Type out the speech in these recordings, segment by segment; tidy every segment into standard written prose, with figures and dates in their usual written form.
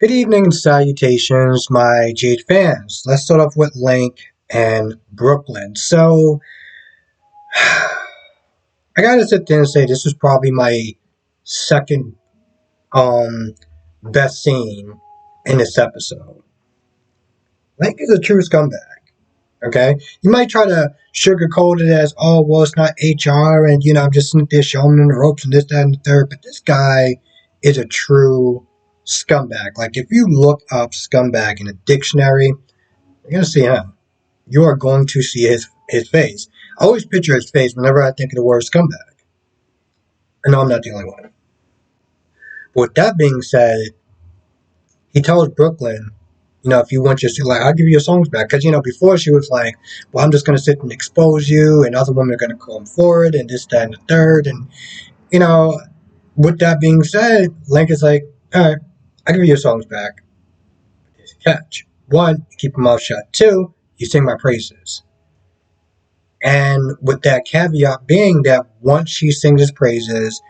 Good evening and salutations, my Jade fans. Let's start off with Link and Brooklyn. I gotta sit there and say this is probably my second um best scene in this episode. Link is a true scumbag. Okay, you might try to sugarcoat it as, oh well, it's not HR, and I'm just sitting there showing them the ropes and this, that, and the third. But this guy is a true scumbag. Like if you look up scumbag in a dictionary, you're gonna see him. You are going to see his face. I always picture his face whenever I think of the word scumbag. I know I'm not the only one. But with that being said, he tells Brooklyn, if you want your, like, I'll give you your songs back. Because, before she was like, well, I'm just going to sit and expose you, and other women are going to come forward, and this, that, and the third. And, you know, with that being said, Link is like, all right, I'll give you your songs back. There's a catch. One, you keep your mouth shut. Two, you sing my praises. And with that caveat being that once she sings his praises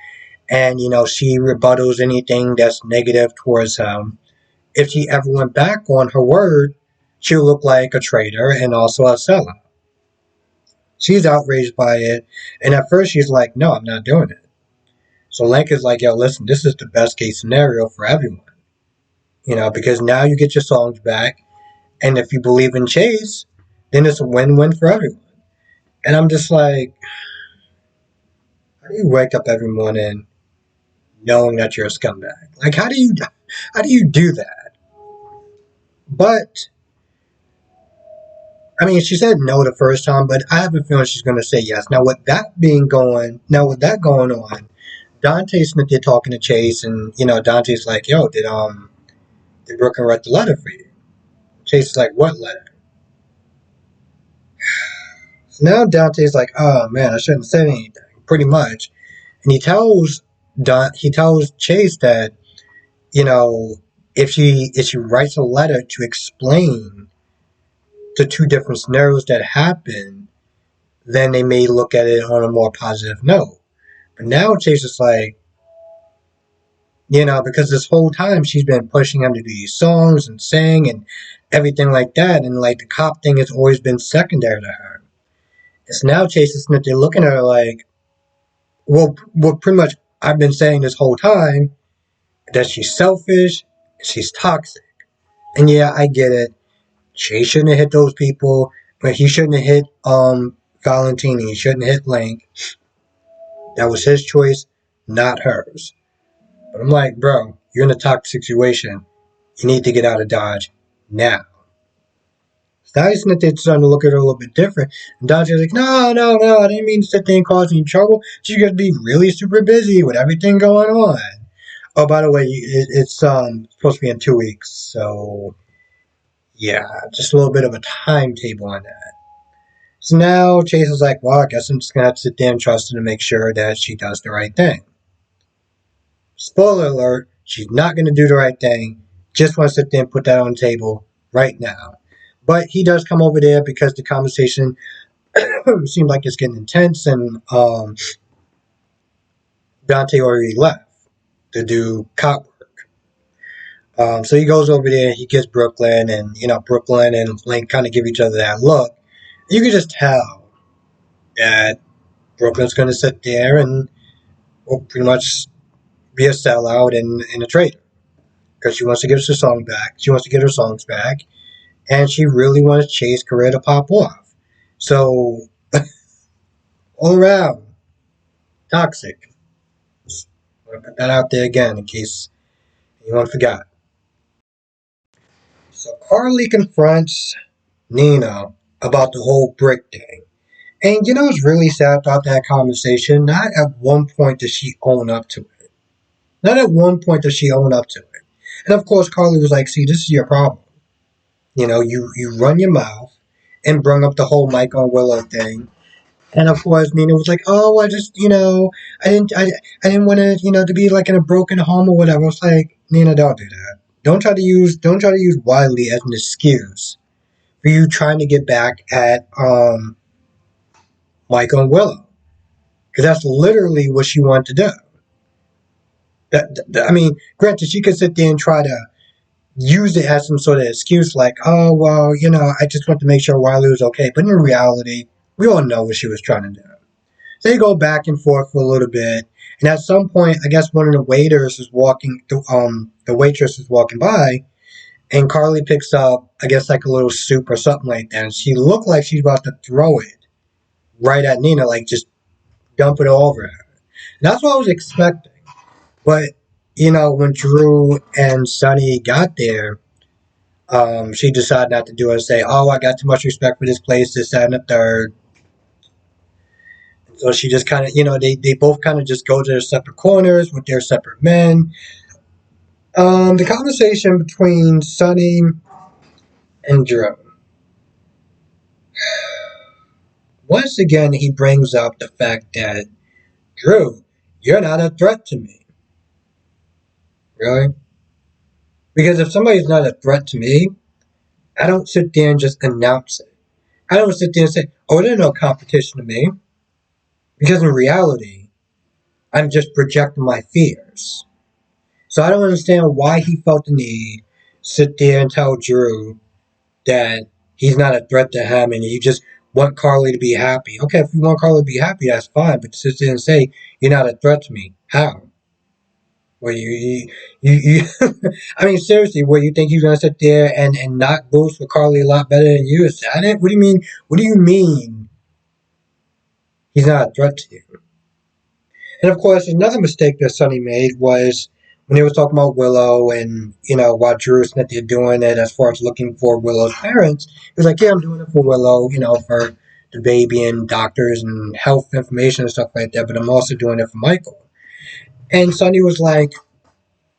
and, she rebuttals anything that's negative towards him, if she ever went back on her word, she'll look like a traitor and also a sellout. She's outraged by it. And at first she's like, no, I'm not doing it. So Link is like, yo, listen, this is the best case scenario for everyone. Because now you get your songs back. And if you believe in Chase, then it's a win-win for everyone. And I'm just like, how do you wake up every morning knowing that you're a scumbag? Like, how do you do that? But I mean, she said no the first time, but I have a feeling she's going to say yes. Now with that going on, Dante's there talking to Chase, and Dante's like, "Yo, did Brooklyn write the letter for you?" Chase is like, "What letter?" So now Dante's like, "Oh man, I shouldn't have said anything." Pretty much, and he tells Chase that you know if she writes a letter to explain the two different scenarios that happen, then they may look at it on a more positive note. But now Chase is like, because this whole time she's been pushing him to do these songs and sing and everything like that, and like the cop thing has always been secondary to her. It's now Chase is they're looking at her like, well, what pretty much I've been saying this whole time, that she's selfish, she's toxic. And yeah, I get it. Chase shouldn't have hit those people, but he shouldn't have hit Valentini. He shouldn't have hit Link. That was his choice, not hers. But I'm like, bro, you're in a toxic situation. You need to get out of Dodge now. So now he's starting to look at her a little bit different. And Dodge is like, no, I didn't mean to sit there and cause any trouble. She's going to be really super busy with everything going on. Oh, by the way, it's supposed to be in 2 weeks. So, yeah, just a little bit of a timetable on that. So now Chase is like, well, I guess I'm just going to have to sit there and trust her to make sure that she does the right thing. Spoiler alert, she's not going to do the right thing. Just want to sit there and put that on the table right now. But he does come over there because the conversation seemed like it's getting intense, and Dante already left to do cop work. So he goes over there, he gets Brooklyn, and Brooklyn and Link kind of give each other that look. You can just tell that Brooklyn's going to sit there and will pretty much be a sellout and a traitor. Because she wants to get her song back. She wants to get her songs back. And she really wants Chase's career to pop off. So, all around, toxic. Just want to put that out there again in case anyone forgot. So, Carly confronts Nina about the whole brick thing. And it's really sad about that conversation. Not at one point does she own up to it. Not at one point does she own up to it. And of course, Carly was like, see, this is your problem. You run your mouth and bring up the whole Mike on Willow thing. And of course, Nina was like, "Oh, I just, I didn't want to, to be like in a broken home or whatever." I was like, Nina, don't do that. Don't try to use Wiley as an excuse for you trying to get back at Mike on Willow, because that's literally what she wanted to do. I mean, granted, she could sit there and try to use it as some sort of excuse, like, oh, well, I just want to make sure Wiley was okay. But in reality, we all know what she was trying to do. So they go back and forth for a little bit. And at some point, I guess one of the waiters is walking, the waitress is walking by, and Carly picks up, I guess, like a little soup or something like that. And she looked like she's about to throw it right at Nina, like just dump it all over her. And that's what I was expecting. But, when Drew and Sonny got there, she decided not to do it and say, oh, I got too much respect for this place, this, that, and the third. So she just kind of, they both kind of just go to their separate corners with their separate men. The conversation between Sonny and Drew. Once again, he brings up the fact that, Drew, you're not a threat to me. Really? Because if somebody's not a threat to me, I don't sit there and just announce it. I don't sit there and say, oh, there's no competition to me. Because in reality, I'm just projecting my fears. So I don't understand why he felt the need to sit there and tell Drew that he's not a threat to him and you just want Carly to be happy. Okay, if you want Carly to be happy, that's fine. But to sit there and say, you're not a threat to me. How? Well, you I mean, seriously, what, you think he's going to sit there and knock boots with Carly a lot better than you? Is that it? What do you mean? What do you mean he's not a threat to you? And of course, another mistake that Sonny made was when he was talking about Willow and, while Drew was there doing it as far as looking for Willow's parents, he was like, yeah, I'm doing it for Willow, for the baby and doctors and health information and stuff like that, but I'm also doing it for Michael. And Sonny was like,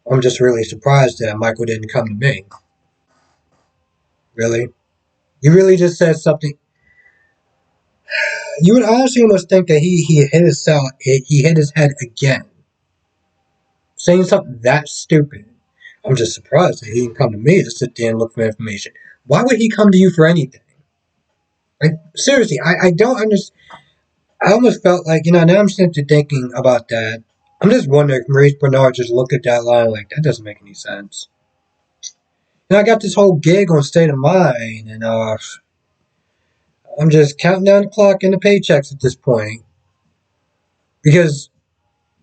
I'm just really surprised that Michael didn't come to me. Really? You really just said something. You would honestly almost think that he hit he hit his head again. Saying something that stupid. I'm just surprised that he didn't come to me to sit there and look for information. Why would he come to you for anything? Like, seriously, I don't understand. I almost felt like, now I'm sitting there thinking about that. I'm just wondering if Maurice Bernard just looked at that line like, that doesn't make any sense. I got this whole gig on State of Mind, and I'm just counting down the clock and the paychecks at this point. Because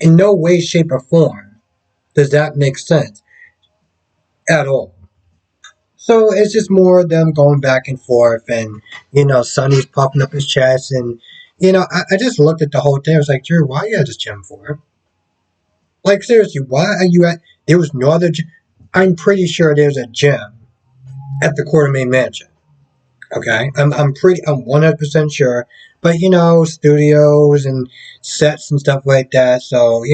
in no way, shape, or form does that make sense at all. So it's just more of them going back and forth, and Sonny's popping up his chest, and I just looked at the whole thing. I was like, Drew, why are you at this gym for? Like, seriously, why are you at? There was no other. I'm pretty sure there's a gym at the Quartermain Mansion. Okay, I'm 100% sure. But studios and sets and stuff like that. So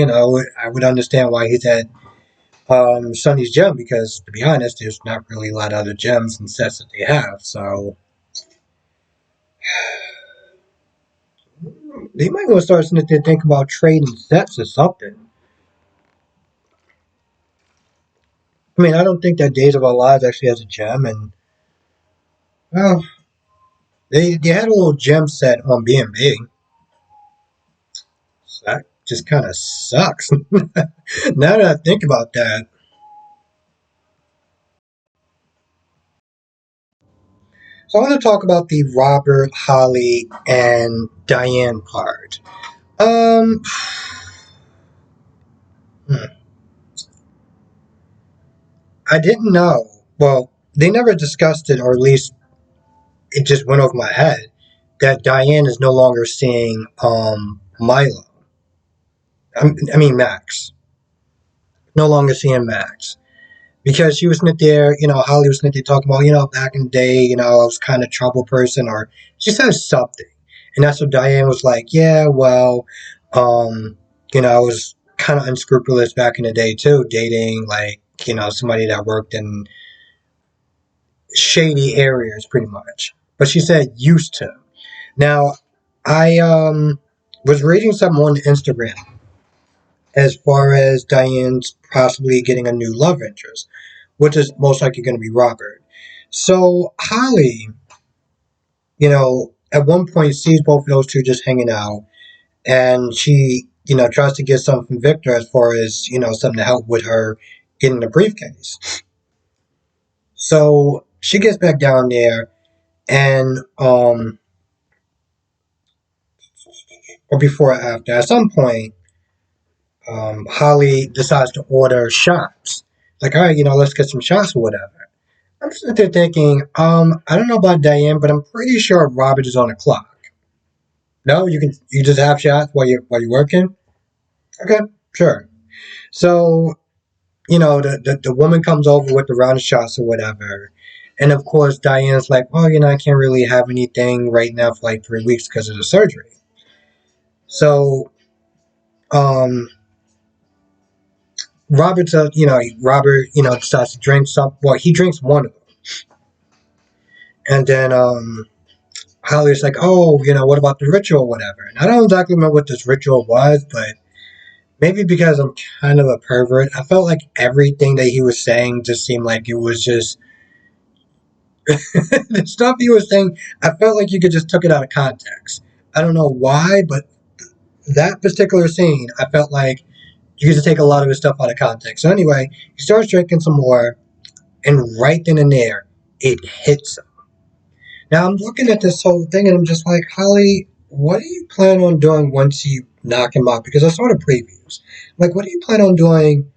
I would understand why he's at Sonny's gym, because to be honest, there's not really a lot of other gyms and sets that they have. So they might want to start to think about trading sets or something. I mean, I don't think that Days of Our Lives actually has a gym, and well, they had a little gym set on B&B. So that just kind of sucks. Now that I think about that. So I want to talk about the Robert, Holly, and Diane part. Um, hmm, I didn't know. Well, they never discussed it, or at least it just went over my head, that Diane is no longer seeing Milo. I mean Max. No longer seeing Max. Because she was sitting there, Holly was sitting there talking about, back in the day, I was kind of trouble person, or she said something. And that's what Diane was like, yeah, well, I was kind of unscrupulous back in the day too, dating like, somebody that worked in shady areas pretty much. But she said used to. Now, I was reading something on Instagram as far as Diane's possibly getting a new love interest, which is most likely going to be Robert. So Holly, at one point sees both of those two just hanging out, and she, tries to get something from Victor as far as, something to help with her getting the briefcase. So she gets back down there, and or before or after, at some point, Holly decides to order shots. Like, all right, let's get some shots or whatever. I'm sitting there thinking, I don't know about Diane, but I'm pretty sure Robert is on the clock. No, you just have shots while you're working. Okay, sure. So the woman comes over with the round of shots or whatever. And of course, Diane's like, well, I can't really have anything right now for like 3 weeks because of the surgery. So, um, Robert, decides to drink some. Well, he drinks one of them. And then, Holly's like, oh, what about the ritual or whatever? And I don't exactly remember what this ritual was, but maybe because I'm kind of a pervert, I felt like everything that he was saying just seemed like it was just the stuff he was saying, I felt like you could just took it out of context. I don't know why, but that particular scene, I felt like you could just take a lot of his stuff out of context. So anyway, he starts drinking some more, and right then and there, it hits him. Now I'm looking at this whole thing, and I'm just like, Holly, what do you plan on doing once you knock him out? Because I saw the previews. Like, what do you plan on doing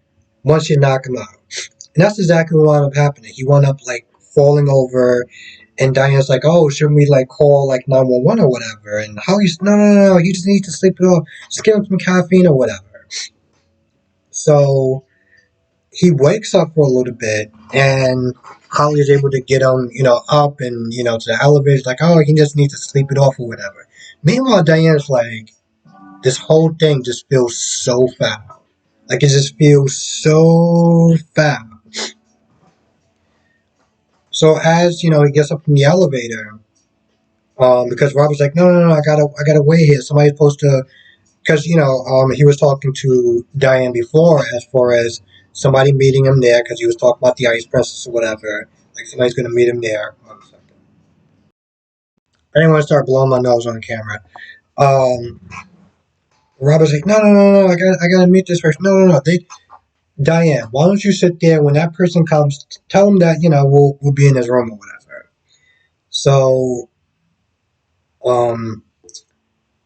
once you knock him out? And that's exactly what wound up happening. He wound up like falling over, and Diane's like, "Oh, shouldn't we like call like 911 or whatever?" And Holly's, "No, no, no, no. You just need to sleep it off. Just give him some caffeine or whatever." So he wakes up for a little bit, and Holly is able to get him, up and to the elevator. Like, "Oh, he just needs to sleep it off or whatever." Meanwhile, Diane's like, "This whole thing just feels so foul. Like it just feels so foul." So as he gets up from the elevator, because Robert's like, no, no, no, I gotta wait here. Somebody's supposed to, because he was talking to Diane before as far as somebody meeting him there, because he was talking about the Ice Princess or whatever. Like somebody's gonna meet him there. 1 second. I didn't want to start blowing my nose on camera. Um, Robert's like, no, no, no, no, I gotta meet this person. No, no, no. Diane, why don't you sit there when that person comes? Tell him that we'll be in his room or whatever. So, um,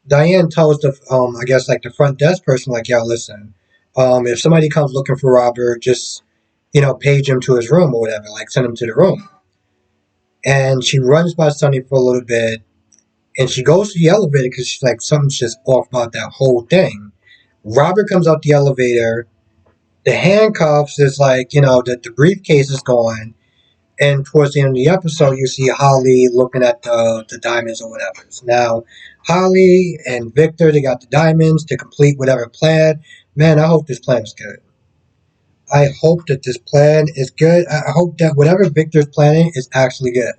Diane tells I guess like the front desk person, like, yeah, listen, if somebody comes looking for Robert, just, page him to his room or whatever, like send him to the room. And she runs by Sonny for a little bit, and she goes to the elevator because she's like, something's just off about that whole thing. Robert comes out the elevator, the handcuffs is like, the briefcase is gone. And towards the end of the episode, you see Holly looking at the diamonds or whatever. So now, Holly and Victor, they got the diamonds to complete whatever plan. Man, I hope this plan is good. I hope that this plan is good. I hope that whatever Victor's planning is actually good.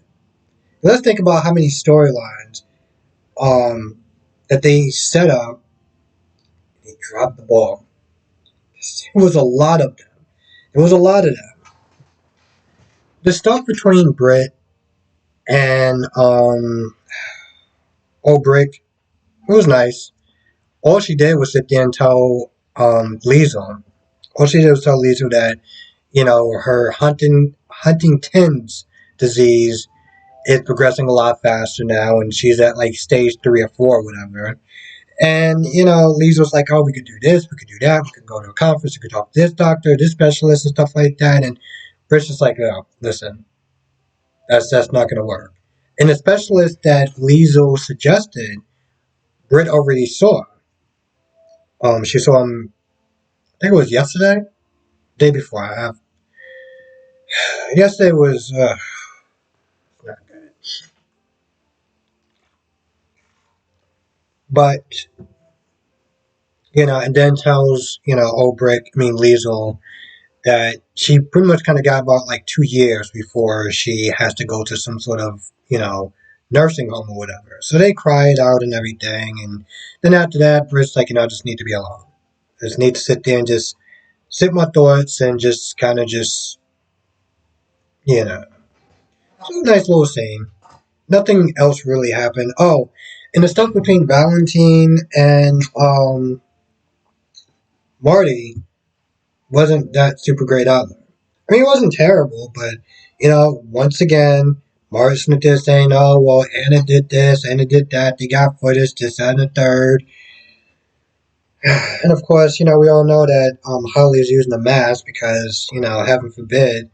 Let's think about how many storylines that they set up. They dropped the ball. It was a lot of them. It was a lot of them. The stuff between Britt and Obrick, it was nice. All she did was sit there and tell Liesel. All she did was tell Liesel that her Huntington's disease is progressing a lot faster now, and she's at like stage 3 or 4, or whatever. And Liesel's like, "Oh, we could do this, we could do that, we could go to a conference, we could talk to this doctor, this specialist, and stuff like that." And Britt's just like, "Oh, listen, that's not gonna work." And the specialist that Liesel suggested, Britt already saw. She saw him. I think it was yesterday, day before. Yesterday was not good, but and then tells Obrick, I mean Liesel, that she pretty much kind of got about like 2 years before she has to go to some sort of nursing home or whatever. So they cried out and everything, and then after that, Britt's like, I just need to be alone. I just need to sit there and just sit my thoughts and just kind of just you know. It's a nice little scene. Nothing else really happened. Oh, and the stuff between Valentine and Marty wasn't that super great either. I mean, it wasn't terrible, but, once again, Morrison did saying, oh, well, Anna did this, Anna did that, they got footage, this, that, and the third. And of course, we all know that Holly is using a mask because, heaven forbid,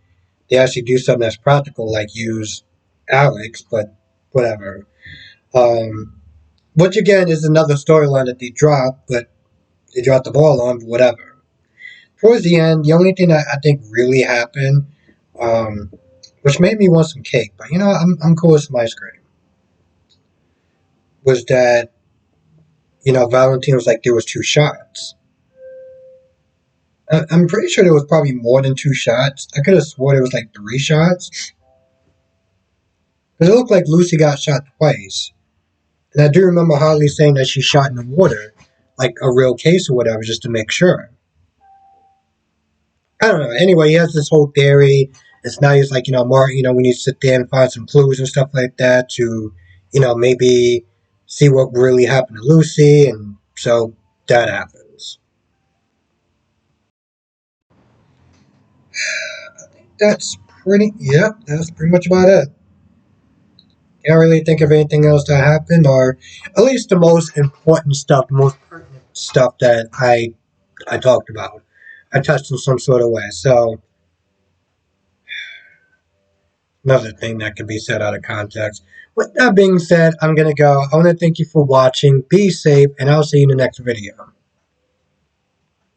they actually do something that's practical, like use Alex, but whatever. Which again is another storyline that they dropped, but they dropped the ball on, but whatever. Towards the end, the only thing that I think really happened, um, which made me want some cake, but I'm cool with some ice cream, was that, Valentine was like, there was two shots. I'm pretty sure there was probably more than two shots. I could have swore there was like three shots. Because it looked like Lucy got shot twice. And I do remember Harley saying that she shot in the water, like a real case or whatever, just to make sure. I don't know. Anyway, he has this whole theory. It's now he's like, Mark, we need to sit there and find some clues and stuff like that to, maybe see what really happened to Lucy. And so that happens. That's pretty much about it. Can't really think of anything else that happened, or at least the most important stuff, the most pertinent stuff that I talked about. I touched in some sort of way. So another thing that could be said out of context. With that being said, I'm gonna go. I want to thank you for watching. Be safe, and I'll see you in the next video.